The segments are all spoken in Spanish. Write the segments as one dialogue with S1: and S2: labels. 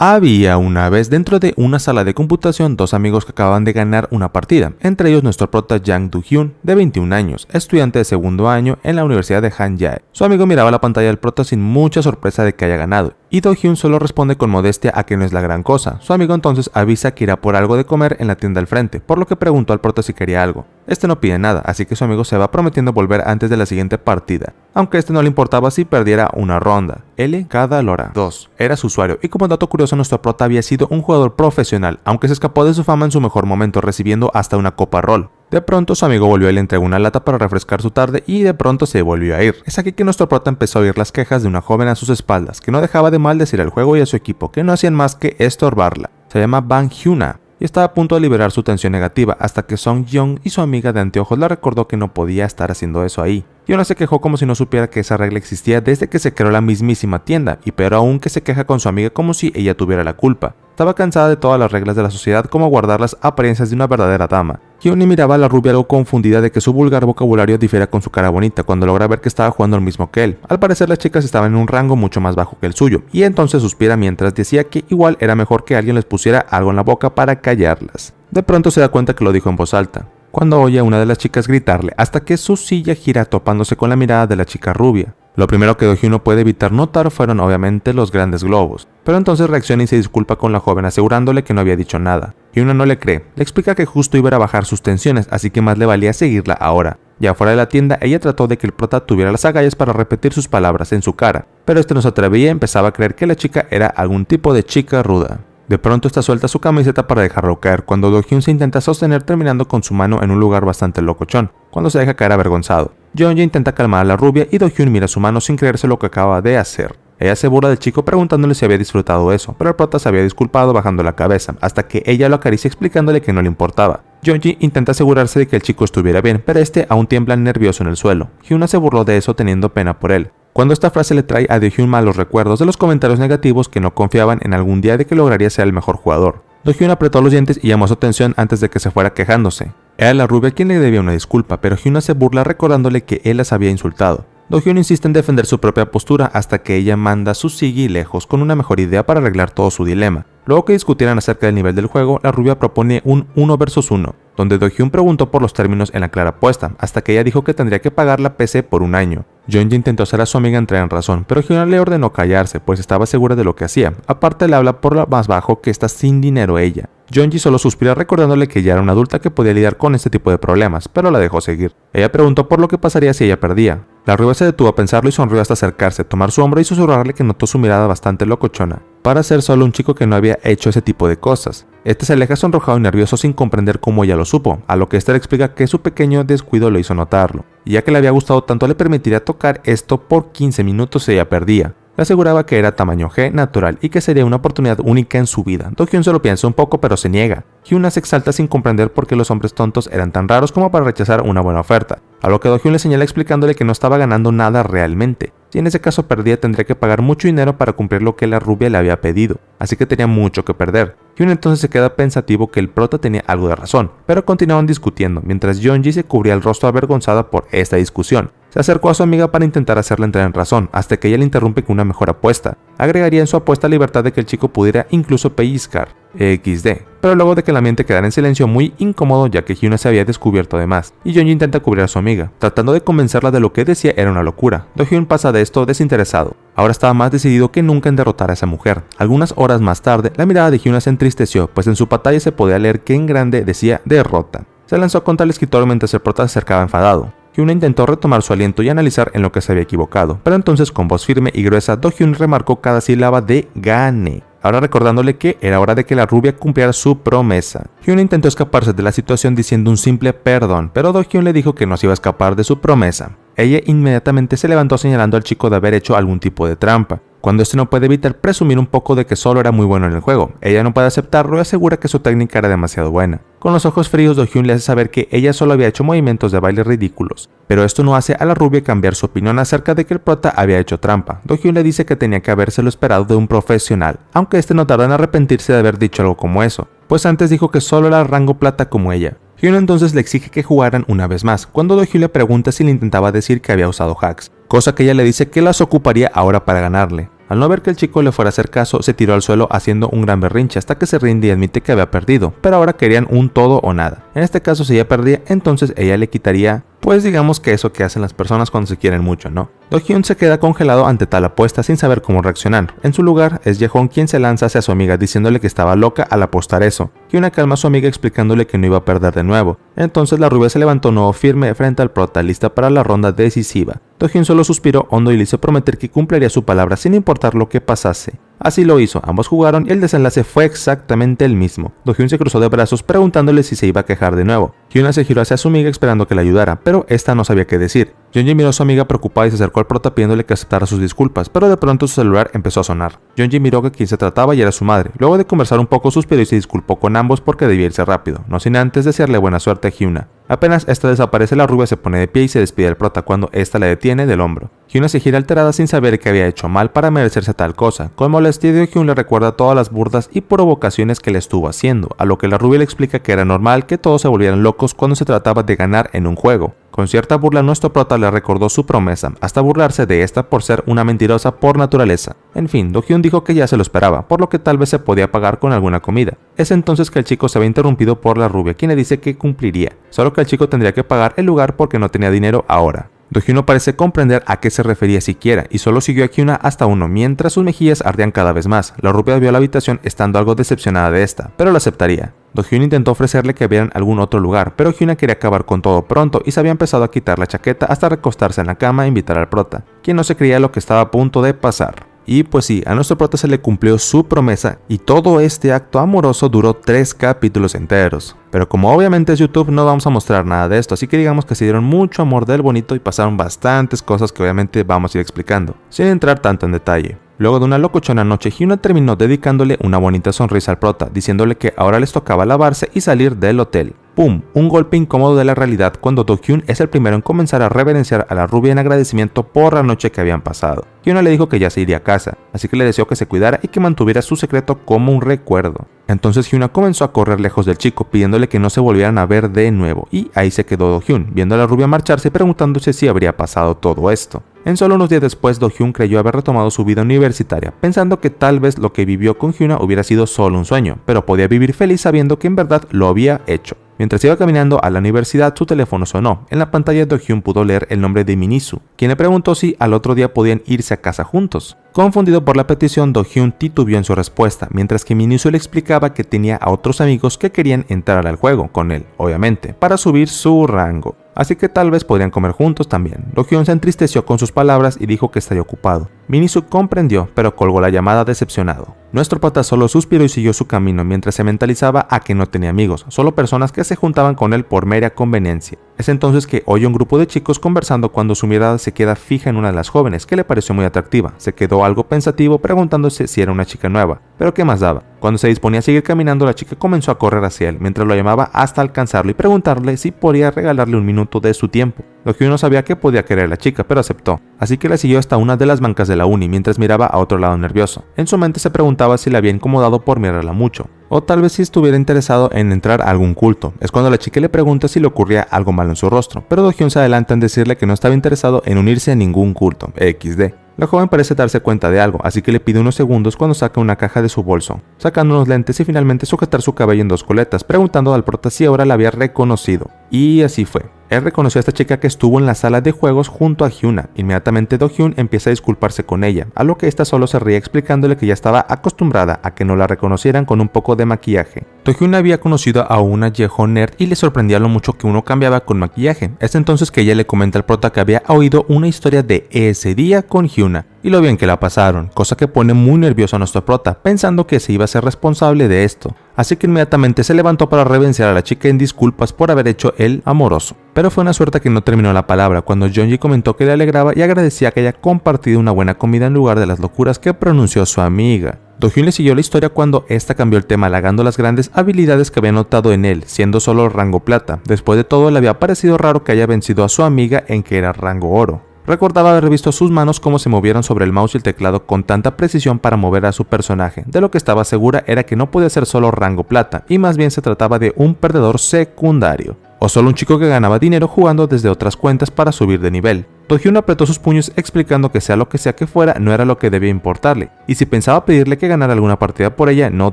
S1: Había una vez dentro de una sala de computación dos amigos que acababan de ganar una partida, entre ellos nuestro prota Jang Do-hyun, de 21 años, estudiante de segundo año en la Universidad de Hanjae. Su amigo miraba la pantalla del prota sin mucha sorpresa de que haya ganado, y Do-hyun solo responde con modestia a que no es la gran cosa. Su amigo entonces avisa que irá por algo de comer en la tienda al frente, por lo que preguntó al prota si quería algo. Este no pide nada, así que su amigo se va prometiendo volver antes de la siguiente partida, aunque este no le importaba si perdiera una ronda. L. Gadalora 2 era su usuario, y como dato curioso nuestro prota había sido un jugador profesional, aunque se escapó de su fama en su mejor momento recibiendo hasta una copa rol. De pronto su amigo volvió y le entregó una lata para refrescar su tarde y de pronto se volvió a ir. Es aquí que nuestro prota empezó a oír las quejas de una joven a sus espaldas, que no dejaba de maldecir al juego y a su equipo, que no hacían más que estorbarla. Se llama Bang Hyuna, y estaba a punto de liberar su tensión negativa hasta que Song Young y su amiga de anteojos le recordó que no podía estar haciendo eso ahí. Hyuna se quejó como si no supiera que esa regla existía desde que se creó la mismísima tienda, y peor aún que se queja con su amiga como si ella tuviera la culpa. Estaba cansada de todas las reglas de la sociedad, como guardar las apariencias de una verdadera dama. Hyuna miraba a la rubia algo confundida de que su vulgar vocabulario difiera con su cara bonita cuando logra ver que estaba jugando lo mismo que él. Al parecer las chicas estaban en un rango mucho más bajo que el suyo, y entonces suspira mientras decía que igual era mejor que alguien les pusiera algo en la boca para callarlas. De pronto se da cuenta que lo dijo en voz alta, cuando oye a una de las chicas gritarle hasta que su silla gira topándose con la mirada de la chica rubia. Lo primero que Do-hyun no puede evitar notar fueron obviamente los grandes globos, pero entonces reacciona y se disculpa con la joven asegurándole que no había dicho nada. Hyuna no le cree, le explica que justo iba a bajar sus tensiones, así que más le valía seguirla ahora. Ya fuera de la tienda, ella trató de que el prota tuviera las agallas para repetir sus palabras en su cara, pero este no se atrevía y empezaba a creer que la chica era algún tipo de chica ruda. De pronto está suelta su camiseta para dejarlo caer cuando Do-hyun se intenta sostener terminando con su mano en un lugar bastante locochón, cuando se deja caer avergonzado. Jeonja intenta calmar a la rubia y Do-hyun mira su mano sin creerse lo que acaba de hacer. Ella se burla del chico preguntándole si había disfrutado eso, pero el prota se había disculpado bajando la cabeza, hasta que ella lo acaricia explicándole que no le importaba. Jeonja intenta asegurarse de que el chico estuviera bien, pero este aún tiembla nervioso en el suelo. Hyuna se burló de eso teniendo pena por él, cuando esta frase le trae a Do-hyun malos recuerdos de los comentarios negativos que no confiaban en algún día de que lograría ser el mejor jugador. Do-hyun apretó los dientes y llamó su atención antes de que se fuera quejándose. Era la rubia quien le debía una disculpa, pero Hyuna se burla recordándole que él las había insultado. Do-hyun insiste en defender su propia postura hasta que ella manda a su Siggy lejos con una mejor idea para arreglar todo su dilema. Luego que discutieran acerca del nivel del juego, la rubia propone un 1 versus 1, donde Do-hyun preguntó por los términos en la clara apuesta, hasta que ella dijo que tendría que pagar la PC por un año. Jeonja intentó hacer a su amiga entrar en razón, pero Hyuna le ordenó callarse, pues estaba segura de lo que hacía. Aparte le habla por lo más bajo que está sin dinero ella. Jeonja solo suspira recordándole que ya era una adulta que podía lidiar con este tipo de problemas, pero la dejó seguir. Ella preguntó por lo que pasaría si ella perdía. La rubia se detuvo a pensarlo y sonrió hasta acercarse, tomar su hombro y susurrarle que notó su mirada bastante locochona, para ser solo un chico que no había hecho ese tipo de cosas. Este se aleja sonrojado y nervioso sin comprender cómo ella lo supo, a lo que este le explica que su pequeño descuido lo hizo notarlo, y ya que le había gustado tanto le permitiría tocar esto por 15 minutos si ella perdía. Le aseguraba que era tamaño G natural y que sería una oportunidad única en su vida. Do-hyun se lo piensa un poco pero se niega. Hyuna se exalta sin comprender por qué los hombres tontos eran tan raros como para rechazar una buena oferta, a lo que Do-hyun le señala explicándole que no estaba ganando nada realmente. Si en ese caso perdía tendría que pagar mucho dinero para cumplir lo que la rubia le había pedido, así que tenía mucho que perder. Hyun entonces se queda pensativo que el prota tenía algo de razón, pero continuaban discutiendo, mientras Jeonja se cubría el rostro avergonzada por esta discusión. Se acercó a su amiga para intentar hacerla entrar en razón, hasta que ella le interrumpe con una mejor apuesta. Agregaría en su apuesta la libertad de que el chico pudiera incluso pellizcar. XD. Pero luego de que el ambiente quedara en silencio muy incómodo ya que Hyuna se había descubierto de más, y Jeonja intenta cubrir a su amiga, tratando de convencerla de lo que decía era una locura. Do-hyun pasa de esto desinteresado. Ahora estaba más decidido que nunca en derrotar a esa mujer. Algunas horas más tarde, la mirada de Hyuna se entristeció, pues en su pantalla se podía leer que en grande decía derrota. Se lanzó contra el escritorio mientras el prota se acercaba enfadado. Hyuna intentó retomar su aliento y analizar en lo que se había equivocado, pero entonces con voz firme y gruesa Do-hyun remarcó cada sílaba de gane, ahora recordándole que era hora de que la rubia cumpliera su promesa. Hyuna intentó escaparse de la situación diciendo un simple perdón, pero Do-hyun le dijo que no se iba a escapar de su promesa. Ella inmediatamente se levantó señalando al chico de haber hecho algún tipo de trampa, cuando este no puede evitar presumir un poco de que solo era muy bueno en el juego. Ella no puede aceptarlo y asegura que su técnica era demasiado buena. Con los ojos fríos, Do-hyun le hace saber que ella solo había hecho movimientos de baile ridículos, pero esto no hace a la rubia cambiar su opinión acerca de que el prota había hecho trampa. Do-hyun le dice que tenía que habérselo esperado de un profesional, aunque este no tarda en arrepentirse de haber dicho algo como eso, pues antes dijo que solo era rango plata como ella. Hyuna entonces le exige que jugaran una vez más, cuando Do-hyun le pregunta si le intentaba decir que había usado hacks, cosa que ella le dice que las ocuparía ahora para ganarle. Al no ver que el chico le fuera a hacer caso, se tiró al suelo haciendo un gran berrinche hasta que se rinde y admite que había perdido, pero ahora querían un todo o nada. En este caso, si ella perdía, entonces ella le quitaría, pues digamos que eso que hacen las personas cuando se quieren mucho, ¿no? Do-hyun se queda congelado ante tal apuesta sin saber cómo reaccionar. En su lugar, es Jae-hong quien se lanza hacia su amiga diciéndole que estaba loca al apostar eso. Hyuna calma a su amiga explicándole que no iba a perder de nuevo. Entonces la rubia se levantó nuevo firme frente al prota, lista para la ronda decisiva. Do-hyun solo suspiró hondo y le hizo prometer que cumpliría su palabra sin importar lo que pasase. Así lo hizo, ambos jugaron y el desenlace fue exactamente el mismo. Do-hyun se cruzó de brazos preguntándole si se iba a quejar de nuevo. Hyuna se giró hacia su amiga esperando que la ayudara, pero esta no sabía qué decir. Yeonji miró a su amiga preocupada y se acercó al prota pidiéndole que aceptara sus disculpas, pero de pronto su celular empezó a sonar. Yeonji miró que quien se trataba y era su madre. Luego de conversar un poco suspiró y se disculpó con ambos porque debía irse rápido, no sin antes desearle buena suerte a Hyuna. Apenas esta desaparece, la rubia se pone de pie y se despide del prota cuando esta la detiene del hombro. Hyuna se gira alterada sin saber que había hecho mal para merecerse tal cosa. Con molestia, Do-hyun le recuerda todas las burdas y provocaciones que le estuvo haciendo, a lo que la rubia le explica que era normal que todos se volvieran locos cuando se trataba de ganar en un juego. Con cierta burla, nuestro prota le recordó su promesa, hasta burlarse de esta por ser una mentirosa por naturaleza. En fin, Do-hyun dijo que ya se lo esperaba, por lo que tal vez se podía pagar con alguna comida. Es entonces que el chico se ve interrumpido por la rubia, quien le dice que cumpliría, solo que el chico tendría que pagar el lugar porque no tenía dinero ahora. Do-hyun no parece comprender a qué se refería siquiera y solo siguió a Hyuna hasta uno mientras sus mejillas ardían cada vez más. La rubia vio la habitación estando algo decepcionada de esta, pero lo aceptaría. Do-hyun intentó ofrecerle que vieran algún otro lugar, pero Hyuna quería acabar con todo pronto y se había empezado a quitar la chaqueta hasta recostarse en la cama e invitar al prota, quien no se creía lo que estaba a punto de pasar. Y pues sí, a nuestro prota se le cumplió su promesa y todo este acto amoroso duró 3 capítulos enteros. Pero como obviamente es YouTube, no vamos a mostrar nada de esto, así que digamos que se dieron mucho amor del bonito y pasaron bastantes cosas que obviamente vamos a ir explicando, sin entrar tanto en detalle. Luego de una locochona noche, Hyuna terminó dedicándole una bonita sonrisa al prota, diciéndole que ahora les tocaba lavarse y salir del hotel. ¡Pum! Un golpe incómodo de la realidad cuando Do-hyun es el primero en comenzar a reverenciar a la rubia en agradecimiento por la noche que habían pasado. Hyuna le dijo que ya se iría a casa, así que le deseó que se cuidara y que mantuviera su secreto como un recuerdo. Entonces Hyuna comenzó a correr lejos del chico, pidiéndole que no se volvieran a ver de nuevo, y ahí se quedó Do-hyun, viendo a la rubia marcharse y preguntándose si habría pasado todo esto. En solo unos días después, Do-hyun creyó haber retomado su vida universitaria, pensando que tal vez lo que vivió con Hyuna hubiera sido solo un sueño, pero podía vivir feliz sabiendo que en verdad lo había hecho. Mientras iba caminando a la universidad, su teléfono sonó. En la pantalla Do-hyun pudo leer el nombre de Minisu, quien le preguntó si al otro día podían irse a casa juntos. Confundido por la petición, Do-hyun titubeó en su respuesta, mientras que Minisu le explicaba que tenía a otros amigos que querían entrar al juego con él, obviamente, para subir su rango. Así que tal vez podrían comer juntos también. Do-hyun se entristeció con sus palabras y dijo que estaría ocupado. Minisu comprendió, pero colgó la llamada decepcionado. Nuestro prota solo suspiró y siguió su camino mientras se mentalizaba a que no tenía amigos, solo personas que se juntaban con él por mera conveniencia. Es entonces que oye un grupo de chicos conversando cuando su mirada se queda fija en una de las jóvenes, que le pareció muy atractiva. Se quedó algo pensativo preguntándose si era una chica nueva, pero qué más daba. Cuando se disponía a seguir caminando, la chica comenzó a correr hacia él, mientras lo llamaba hasta alcanzarlo y preguntarle si podría regalarle un minuto de su tiempo. Do-hyun no sabía qué podía querer la chica, pero aceptó, así que la siguió hasta una de las bancas de la uni mientras miraba a otro lado nervioso. En su mente se preguntaba si le había incomodado por mirarla mucho, o tal vez si estuviera interesado en entrar a algún culto. Es cuando la chica le pregunta si le ocurría algo malo en su rostro, pero Do-hyun se adelanta en decirle que no estaba interesado en unirse a ningún culto, XD. La joven parece darse cuenta de algo, así que le pide unos segundos cuando saca una caja de su bolso, sacando unos lentes y finalmente sujetar su cabello en 2 coletas, preguntando al prota si ahora la había reconocido. Y así fue. Él reconoció a esta chica que estuvo en la sala de juegos junto a Hyuna. Inmediatamente Do-hyun empieza a disculparse con ella, a lo que esta solo se ríe explicándole que ya estaba acostumbrada a que no la reconocieran con un poco de maquillaje. Do-hyun había conocido a una Jae-hong nerd y le sorprendía lo mucho que uno cambiaba con maquillaje. Es entonces que ella le comenta al prota que había oído una historia de ese día con Hyuna y lo bien que la pasaron, cosa que pone muy nervioso a nuestro prota, pensando que se iba a ser responsable de esto. Así que inmediatamente se levantó para reverenciar a la chica en disculpas por haber hecho el amoroso. Pero fue una suerte que no terminó la palabra cuando Yeonji comentó que le alegraba y agradecía que haya compartido una buena comida en lugar de las locuras que pronunció su amiga. Do-hyun le siguió la historia cuando esta cambió el tema halagando las grandes habilidades que había notado en él, siendo solo rango plata. Después de todo, le había parecido raro que haya vencido a su amiga en que era rango oro. Recordaba haber visto sus manos cómo se movieron sobre el mouse y el teclado con tanta precisión para mover a su personaje. De lo que estaba segura era que no podía ser solo rango plata, y más bien se trataba de un perdedor secundario. o solo un chico que ganaba dinero jugando desde otras cuentas para subir de nivel. Do-hyun apretó sus puños explicando que sea lo que sea que fuera no era lo que debía importarle, y si pensaba pedirle que ganara alguna partida por ella no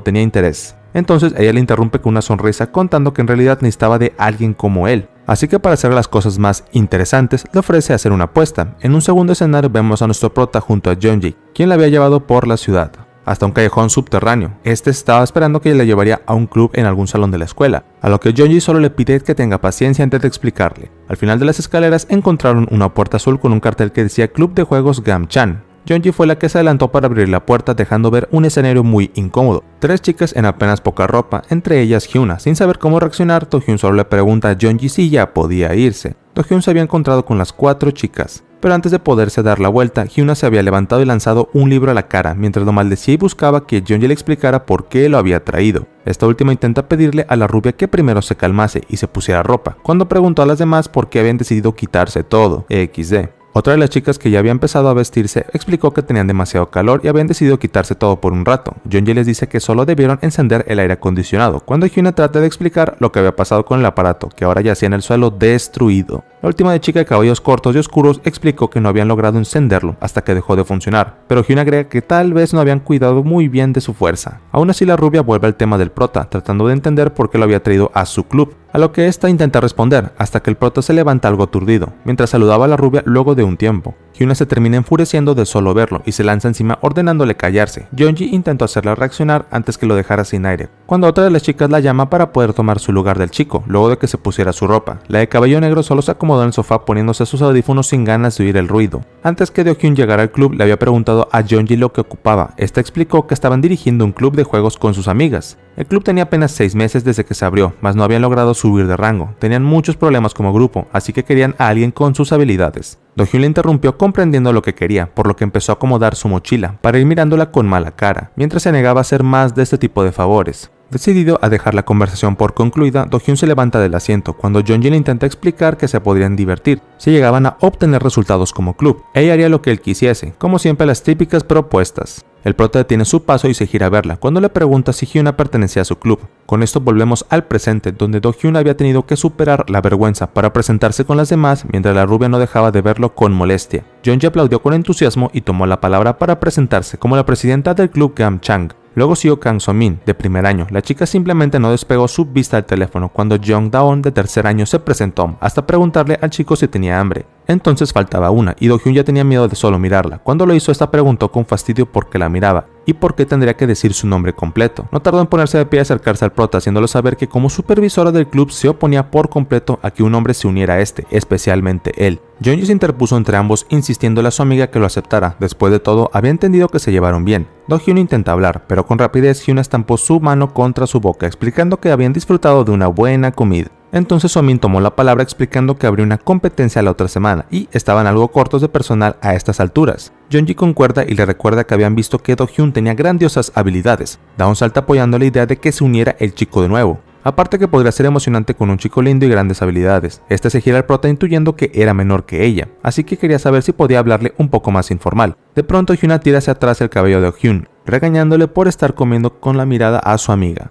S1: tenía interés. Entonces ella le interrumpe con una sonrisa contando que en realidad necesitaba de alguien como él. Así que para hacer las cosas más interesantes, le ofrece hacer una apuesta. En un segundo escenario vemos a nuestro prota junto a Jeonji, quien la había llevado por la ciudad hasta un callejón subterráneo. Este estaba esperando que ella le llevaría a un club en algún salón de la escuela, a lo que Jeonji solo le pide que tenga paciencia antes de explicarle. Al final de las escaleras encontraron una puerta azul con un cartel que decía Club de Juegos Gamchan. Jeonji fue la que se adelantó para abrir la puerta, dejando ver un escenario muy incómodo. 3 chicas en apenas poca ropa, entre ellas Hyuna. Sin saber cómo reaccionar, Do-hyun solo le pregunta a Jeonji si ya podía irse. Do-hyun se había encontrado con las 4 chicas, pero antes de poderse dar la vuelta, Hyuna se había levantado y lanzado un libro a la cara, mientras lo maldecía y buscaba que Jeonji le explicara por qué lo había traído. Esta última intenta pedirle a la rubia que primero se calmase y se pusiera ropa, cuando preguntó a las demás por qué habían decidido quitarse todo, XD. Otra de las chicas que ya había empezado a vestirse explicó que tenían demasiado calor y habían decidido quitarse todo por un rato. Jeonji les dice que solo debieron encender el aire acondicionado, cuando Hyuna trata de explicar lo que había pasado con el aparato, que ahora yacía en el suelo destruido. La última de chica de cabellos cortos y oscuros explicó que no habían logrado encenderlo hasta que dejó de funcionar, pero Hyuna agrega que tal vez no habían cuidado muy bien de su fuerza. Aún así la rubia vuelve al tema del prota, tratando de entender por qué lo había traído a su club, a lo que esta intenta responder, hasta que el prota se levanta algo aturdido, mientras saludaba a la rubia luego de un tiempo. Hyuna se termina enfureciendo de solo verlo y se lanza encima ordenándole callarse. Jeonji intentó hacerla reaccionar antes que lo dejara sin aire, cuando otra de las chicas la llama para poder tomar su lugar del chico, luego de que se pusiera su ropa. La de cabello negro solo se acomodó en el sofá poniéndose sus audífonos sin ganas de oír el ruido. Antes que Do-hyun llegara al club, le había preguntado a Jeonji lo que ocupaba. Esta explicó que estaban dirigiendo un club de juegos con sus amigas. El club tenía apenas 6 meses desde que se abrió, mas no habían logrado subir de rango. Tenían muchos problemas como grupo, así que querían a alguien con sus habilidades. Do-hyun le interrumpió comprendiendo lo que quería, por lo que empezó a acomodar su mochila, para ir mirándola con mala cara, mientras se negaba a hacer más de este tipo de favores. Decidido a dejar la conversación por concluida, Do-hyun se levanta del asiento cuando Jeonji le intenta explicar que se podrían divertir si llegaban a obtener resultados como club. Ella haría lo que él quisiese, como siempre las típicas propuestas. El prota detiene su paso y se gira a verla cuando le pregunta si Hyuna pertenecía a su club. Con esto volvemos al presente, donde Do-hyun había tenido que superar la vergüenza para presentarse con las demás, mientras la rubia no dejaba de verlo con molestia. Jeonji aplaudió con entusiasmo y tomó la palabra para presentarse como la presidenta del club Gamchang. Luego siguió Kang So-min, de primer año. La chica simplemente no despegó su vista del teléfono cuando Jung Da-on, de tercer año, se presentó, hasta preguntarle al chico si tenía hambre. Entonces faltaba una, y Do-hyun ya tenía miedo de solo mirarla. Cuando lo hizo, esta preguntó con fastidio por qué la miraba, y por qué tendría que decir su nombre completo. No tardó en ponerse de pie y acercarse al prota, haciéndolo saber que como supervisora del club se oponía por completo a que un hombre se uniera a este, especialmente él. Jeonji se interpuso entre ambos, insistiéndole a su amiga que lo aceptara. Después de todo, había entendido que se llevaron bien. Do-hyun intenta hablar, pero con rapidez Hyuna estampó su mano contra su boca, explicando que habían disfrutado de una buena comida. Entonces So-min tomó la palabra explicando que habría una competencia la otra semana y estaban algo cortos de personal a estas alturas. Jeonji concuerda y le recuerda que habían visto que Do-hyun tenía grandiosas habilidades. Da un salto apoyando la idea de que se uniera el chico de nuevo. Aparte que podría ser emocionante con un chico lindo y grandes habilidades. Este se gira al prota intuyendo que era menor que ella, así que quería saber si podía hablarle un poco más informal. De pronto Hyuna tira hacia atrás el cabello de Do-hyun, regañándole por estar comiendo con la mirada a su amiga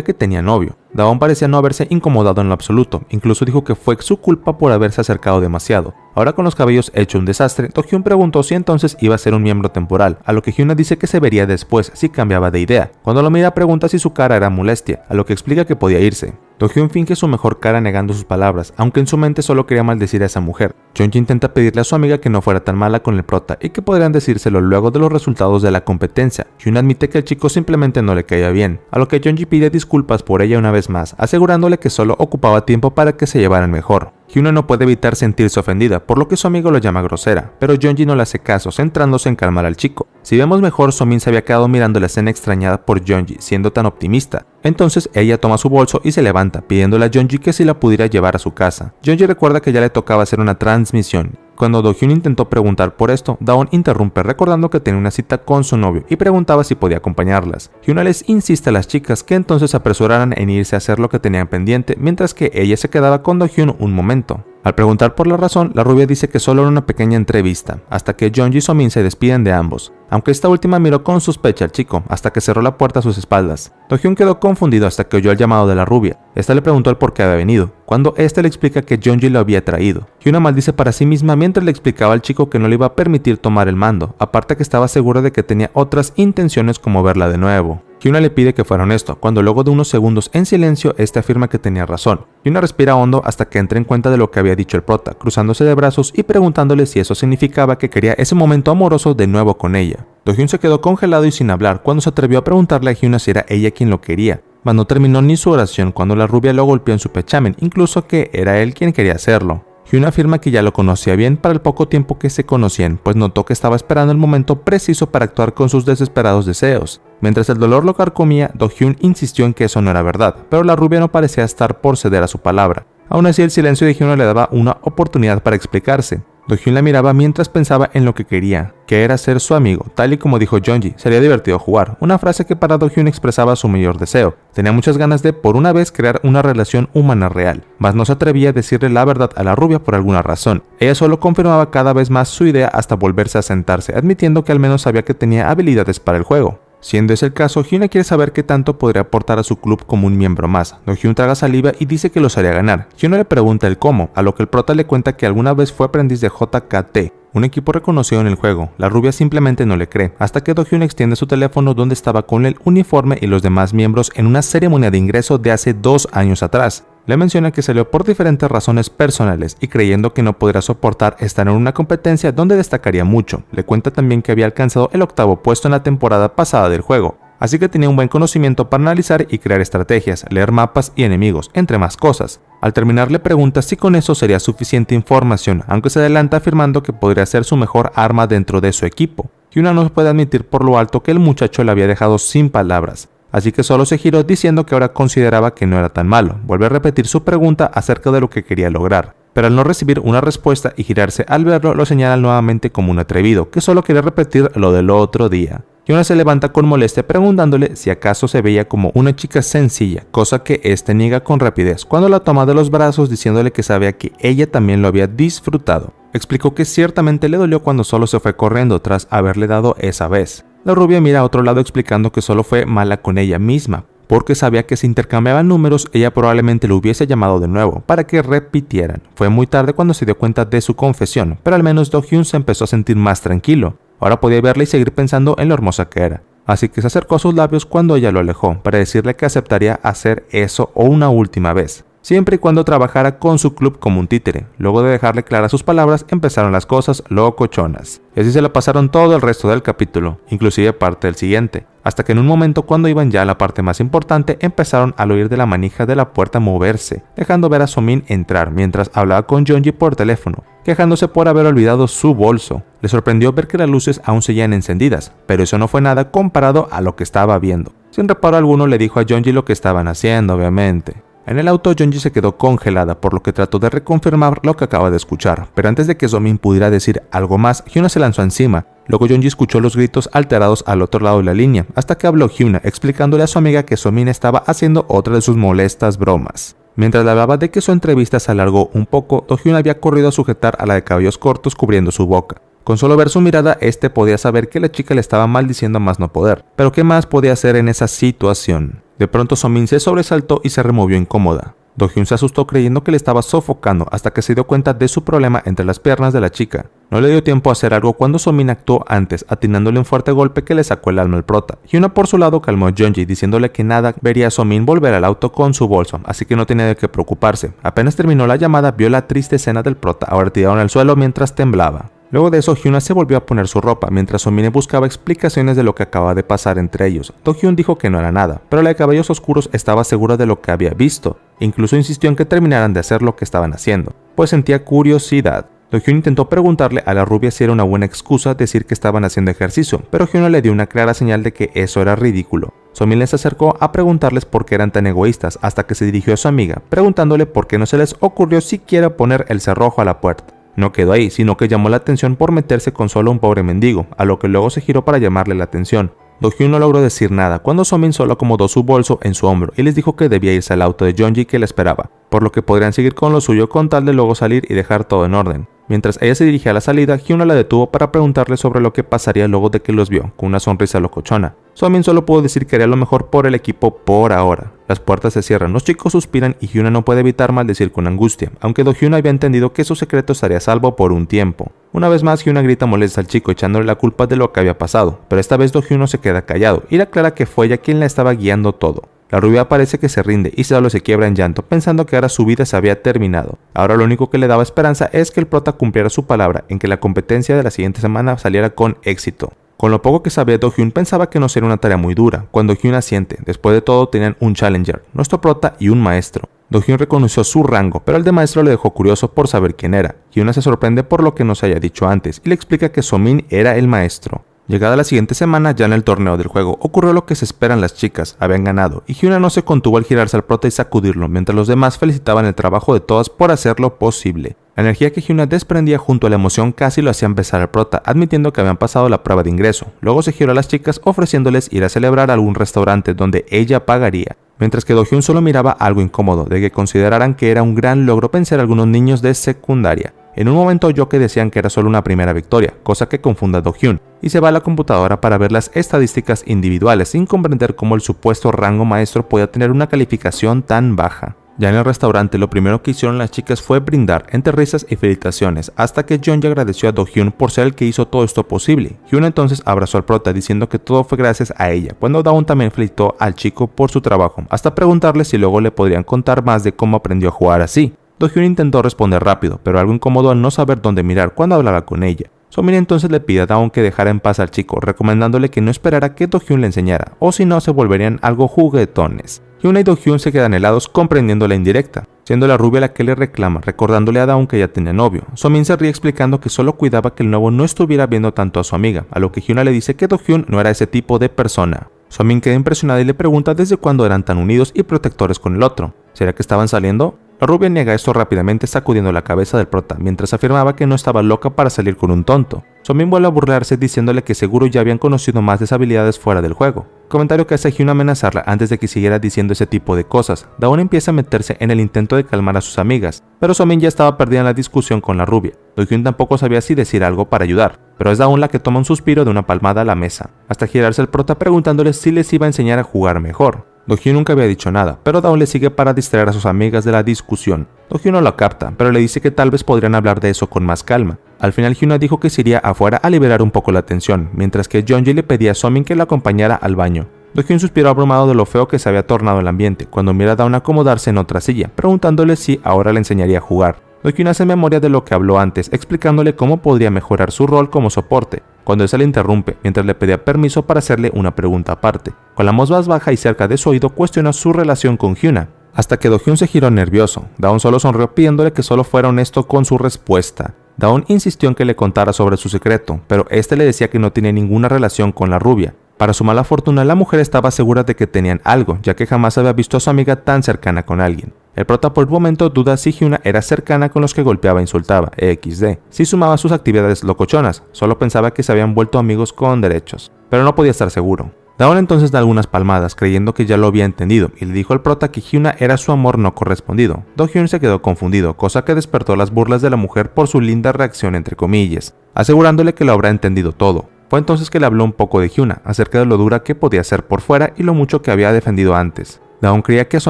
S1: que tenía novio. Da-on parecía no haberse incomodado en lo absoluto, incluso dijo que fue su culpa por haberse acercado demasiado. Ahora con los cabellos hecho un desastre, Do-hyun preguntó si entonces iba a ser un miembro temporal, a lo que Hyuna dice que se vería después si cambiaba de idea. Cuando lo mira pregunta si su cara era molestia, a lo que explica que podía irse. Do-hyun finge su mejor cara negando sus palabras, aunque en su mente solo quería maldecir a esa mujer. Jeonji intenta pedirle a su amiga que no fuera tan mala con el prota y que podrían decírselo luego de los resultados de la competencia. Hyuna admite que el chico simplemente no le caía bien, a lo que Jeonji pide disculpas por ella una vez más, asegurándole que solo ocupaba tiempo para que se llevaran mejor. Hyuna no puede evitar sentirse ofendida, por lo que su amigo lo llama grosera, pero Jeonji no le hace caso, centrándose en calmar al chico. Si vemos mejor, So-min se había quedado mirando la escena extrañada por Jeonji, siendo tan optimista. Entonces ella toma su bolso y se levanta, pidiéndole a Jeonji que si la pudiera llevar a su casa. Jeonji recuerda que ya le tocaba hacer una transmisión. Cuando Do-hyun intentó preguntar por esto, Da-on interrumpe recordando que tenía una cita con su novio y preguntaba si podía acompañarlas. Hyuna les insiste a las chicas que entonces se apresuraran en irse a hacer lo que tenían pendiente, mientras que ella se quedaba con Do-hyun un momento. Al preguntar por la razón, la rubia dice que solo era una pequeña entrevista, hasta que Jeonji y So-min se despiden de ambos. aunque esta última miró con sospecha al chico hasta que cerró la puerta a sus espaldas. Do-hyun quedó confundido hasta que oyó el llamado de la rubia. Esta le preguntó el por qué había venido, cuando este le explica que Jeonji lo había traído. Hyuna maldice para sí misma mientras le explicaba al chico que no le iba a permitir tomar el mando, aparte que estaba segura de que tenía otras intenciones como verla de nuevo. Hyuna le pide que fuera honesto, cuando luego de unos segundos en silencio, este afirma que tenía razón. Hyuna respira hondo hasta que entra en cuenta de lo que había dicho el prota, cruzándose de brazos y preguntándole si eso significaba que quería ese momento amoroso de nuevo con ella. Do-hyun se quedó congelado y sin hablar cuando se atrevió a preguntarle a Hyuna si era ella quien lo quería, mas no terminó ni su oración cuando la rubia lo golpeó en su pechamen, incluso que era él quien quería hacerlo. Hyuna afirma que ya lo conocía bien para el poco tiempo que se conocían, pues notó que estaba esperando el momento preciso para actuar con sus desesperados deseos. Mientras el dolor lo carcomía, Do-hyun insistió en que eso no era verdad, pero la rubia no parecía estar por ceder a su palabra. Aún así, el silencio de Hyuna le daba una oportunidad para explicarse. Do-hyun la miraba mientras pensaba en lo que quería, que era ser su amigo, tal y como dijo Jeonji, sería divertido jugar, una frase que para Do-hyun expresaba su mayor deseo. Tenía muchas ganas de, por una vez, crear una relación humana real, mas no se atrevía a decirle la verdad a la rubia por alguna razón. Ella solo confirmaba cada vez más su idea hasta volverse a sentarse, admitiendo que al menos sabía que tenía habilidades para el juego. Siendo ese el caso, Hyuna quiere saber qué tanto podría aportar a su club como un miembro más. Do-hyun traga saliva y dice que los haría ganar. Hyuna le pregunta el cómo, a lo que el prota le cuenta que alguna vez fue aprendiz de JKT, un equipo reconocido en el juego. La rubia simplemente no le cree, hasta que Do-hyun extiende su teléfono donde estaba con el uniforme y los demás miembros en una ceremonia de ingreso de hace 2 años atrás. Le menciona que salió por diferentes razones personales y creyendo que no podría soportar estar en una competencia donde destacaría mucho. Le cuenta también que había alcanzado el 8º puesto en la temporada pasada del juego, así que tenía un buen conocimiento para analizar y crear estrategias, leer mapas y enemigos, entre más cosas. Al terminar le pregunta si con eso sería suficiente información, aunque se adelanta afirmando que podría ser su mejor arma dentro de su equipo. Hyuna no puede admitir por lo alto que el muchacho le había dejado sin palabras, así que solo se giró diciendo que ahora consideraba que no era tan malo. Vuelve a repetir su pregunta acerca de lo que quería lograr, pero al no recibir una respuesta y girarse al verlo, lo señala nuevamente como un atrevido, que solo quería repetir lo del otro día. Hyuna se levanta con molestia preguntándole si acaso se veía como una chica sencilla, cosa que este niega con rapidez cuando la toma de los brazos diciéndole que sabía que ella también lo había disfrutado. Explicó que ciertamente le dolió cuando solo se fue corriendo tras haberle dado esa vez. La rubia mira a otro lado explicando que solo fue mala con ella misma, porque sabía que si intercambiaban números ella probablemente lo hubiese llamado de nuevo para que repitieran. Fue muy tarde cuando se dio cuenta de su confesión, pero al menos Do-hyun se empezó a sentir más tranquilo. Ahora podía verla y seguir pensando en lo hermosa que era, así que se acercó a sus labios cuando ella lo alejó para decirle que aceptaría hacer eso o una última vez, siempre y cuando trabajara con su club como un títere. Luego de dejarle claras sus palabras, empezaron las cosas locochonas. Y así se la pasaron todo el resto del capítulo, inclusive parte del siguiente, hasta que en un momento cuando iban ya a la parte más importante, empezaron al oír de la manija de la puerta moverse, dejando ver a Somin entrar mientras hablaba con Jeonji por teléfono, quejándose por haber olvidado su bolso. Le sorprendió ver que las luces aún seguían encendidas, pero eso no fue nada comparado a lo que estaba viendo. Sin reparo alguno le dijo a Jeonji lo que estaban haciendo, obviamente. En el auto, Jeonji se quedó congelada, por lo que trató de reconfirmar lo que acaba de escuchar, pero antes de que Somin pudiera decir algo más, Hyuna se lanzó encima. Luego Jeonji escuchó los gritos alterados al otro lado de la línea, hasta que habló Hyuna, explicándole a su amiga que Somin estaba haciendo otra de sus molestas bromas. Mientras le hablaba de que su entrevista se alargó un poco, Do-hyun había corrido a sujetar a la de cabellos cortos cubriendo su boca. Con solo ver su mirada, este podía saber que la chica le estaba maldiciendo a más no poder, pero ¿qué más podía hacer en esa situación? De pronto Somin se sobresaltó y se removió incómoda. Do-hyun se asustó creyendo que le estaba sofocando hasta que se dio cuenta de su problema entre las piernas de la chica. No le dio tiempo a hacer algo cuando Somin actuó antes, atinándole un fuerte golpe que le sacó el alma al prota. Hyuna por su lado calmó a Jeonji diciéndole que nada vería a Somin volver al auto con su bolso, así que no tenía de qué preocuparse. Apenas terminó la llamada, vio la triste escena del prota ahora tirado en el suelo mientras temblaba. Luego de eso, Hyuna se volvió a poner su ropa, mientras Somin buscaba explicaciones de lo que acaba de pasar entre ellos. Do-hyun dijo que no era nada, pero la de cabellos oscuros estaba segura de lo que había visto. Incluso insistió en que terminaran de hacer lo que estaban haciendo, pues sentía curiosidad. Do-hyun intentó preguntarle a la rubia si era una buena excusa decir que estaban haciendo ejercicio, pero Hyuna le dio una clara señal de que eso era ridículo. Somin les acercó a preguntarles por qué eran tan egoístas, hasta que se dirigió a su amiga, preguntándole por qué no se les ocurrió siquiera poner el cerrojo a la puerta. No quedó ahí, sino que llamó la atención por meterse con solo un pobre mendigo, a lo que luego se giró para llamarle la atención. Do-hyun no logró decir nada cuando Somin solo acomodó su bolso en su hombro y les dijo que debía irse al auto de Jeonji que la esperaba, por lo que podrían seguir con lo suyo con tal de luego salir y dejar todo en orden. Mientras ella se dirigía a la salida, Hyuna la detuvo para preguntarle sobre lo que pasaría luego de que los vio, con una sonrisa locochona. Somin solo pudo decir que haría lo mejor por el equipo por ahora. Las puertas se cierran, los chicos suspiran y Hyuna no puede evitar maldecir con angustia, aunque Do-hyun había entendido que su secreto estaría a salvo por un tiempo. Una vez más, Hyuna grita molesta al chico echándole la culpa de lo que había pasado, pero esta vez Do-hyun no se queda callado y le aclara que fue ella quien la estaba guiando todo. La rubia parece que se rinde y solo se quiebra en llanto pensando que ahora su vida se había terminado. Ahora lo único que le daba esperanza es que el prota cumpliera su palabra en que la competencia de la siguiente semana saliera con éxito. Con lo poco que sabía Do-hyun pensaba que no sería una tarea muy dura, cuando Hyun asiente. Después de todo tenían un challenger, nuestro prota y un maestro. Do-hyun reconoció su rango, pero el de maestro le dejó curioso por saber quién era. Hyuna se sorprende por lo que no se haya dicho antes y le explica que Somin era el maestro. Llegada la siguiente semana, ya en el torneo del juego, ocurrió lo que se esperan las chicas, habían ganado, y Hyuna no se contuvo al girarse al prota y sacudirlo, mientras los demás felicitaban el trabajo de todas por hacerlo posible. La energía que Hyuna desprendía junto a la emoción casi lo hacían besar al prota, admitiendo que habían pasado la prueba de ingreso. Luego se giró a las chicas ofreciéndoles ir a celebrar a algún restaurante donde ella pagaría, mientras que Do-hyun solo miraba algo incómodo, de que consideraran que era un gran logro vencer a algunos niños de secundaria. En un momento oyó que decían que era solo una primera victoria, cosa que confunda a Do-hyun, y se va a la computadora para ver las estadísticas individuales sin comprender cómo el supuesto rango maestro podía tener una calificación tan baja. Ya en el restaurante lo primero que hicieron las chicas fue brindar entre risas y felicitaciones, hasta que Jeonji agradeció a Do-hyun por ser el que hizo todo esto posible. Hyun entonces abrazó al prota diciendo que todo fue gracias a ella, cuando Dawn también felicitó al chico por su trabajo, hasta preguntarle si luego le podrían contar más de cómo aprendió a jugar así. Do-hyun intentó responder rápido, pero algo incómodo al no saber dónde mirar cuando hablaba con ella. Somin entonces le pide a Dawn que dejara en paz al chico, recomendándole que no esperara que Do-hyun le enseñara, o si no se volverían algo juguetones. Hyuna y Do-hyun se quedan helados comprendiendo la indirecta, siendo la rubia la que le reclama, recordándole a Dawn que ya tenía novio. Somin se ríe explicando que solo cuidaba que el nuevo no estuviera viendo tanto a su amiga, a lo que Hyuna le dice que Do-hyun no era ese tipo de persona. Somin queda impresionada y le pregunta desde cuándo eran tan unidos y protectores con el otro. ¿Será que estaban saliendo? La rubia niega esto rápidamente sacudiendo la cabeza del prota, mientras afirmaba que no estaba loca para salir con un tonto. Somin vuelve a burlarse diciéndole que seguro ya habían conocido más de esas habilidades fuera del juego. Comentario que hace Hyuna amenazarla antes de que siguiera diciendo ese tipo de cosas. Dawn empieza a meterse en el intento de calmar a sus amigas, pero Somin ya estaba perdida en la discusión con la rubia. Do-hyun tampoco sabía si decir algo para ayudar, pero es Dawn la que toma un suspiro de una palmada a la mesa, hasta girarse al prota preguntándole si les iba a enseñar a jugar mejor. Do-hyun nunca había dicho nada, pero Dawn le sigue para distraer a sus amigas de la discusión. Do-hyun no lo capta, pero le dice que tal vez podrían hablar de eso con más calma. Al final Hyuna dijo que se iría afuera a liberar un poco la tensión, mientras que Jeonji le pedía a Somin que lo acompañara al baño. Do-hyun suspiró abrumado de lo feo que se había tornado el ambiente, cuando mira a Dawn acomodarse en otra silla, preguntándole si ahora le enseñaría a jugar. Do-hyun hace memoria de lo que habló antes, explicándole cómo podría mejorar su rol como soporte, cuando ese le interrumpe, mientras le pedía permiso para hacerle una pregunta aparte. Con la voz más baja y cerca de su oído cuestiona su relación con Hyuna, hasta que Do-hyun se giró nervioso. Dawn solo sonrió pidiéndole que solo fuera honesto con su respuesta. Dawn insistió en que le contara sobre su secreto, pero este le decía que no tenía ninguna relación con la rubia. Para su mala fortuna, la mujer estaba segura de que tenían algo, ya que jamás había visto a su amiga tan cercana con alguien. El prota por el momento duda si Hyuna era cercana con los que golpeaba e insultaba, XD. Si sumaba sus actividades locochonas, solo pensaba que se habían vuelto amigos con derechos, pero no podía estar seguro. Dawn entonces da algunas palmadas, creyendo que ya lo había entendido, y le dijo al prota que Hyuna era su amor no correspondido. Do-hyun se quedó confundido, cosa que despertó las burlas de la mujer por su linda reacción entre comillas, asegurándole que lo habrá entendido todo. Fue entonces que le habló un poco de Hyuna, acerca de lo dura que podía ser por fuera y lo mucho que había defendido antes. Dawn creía que a su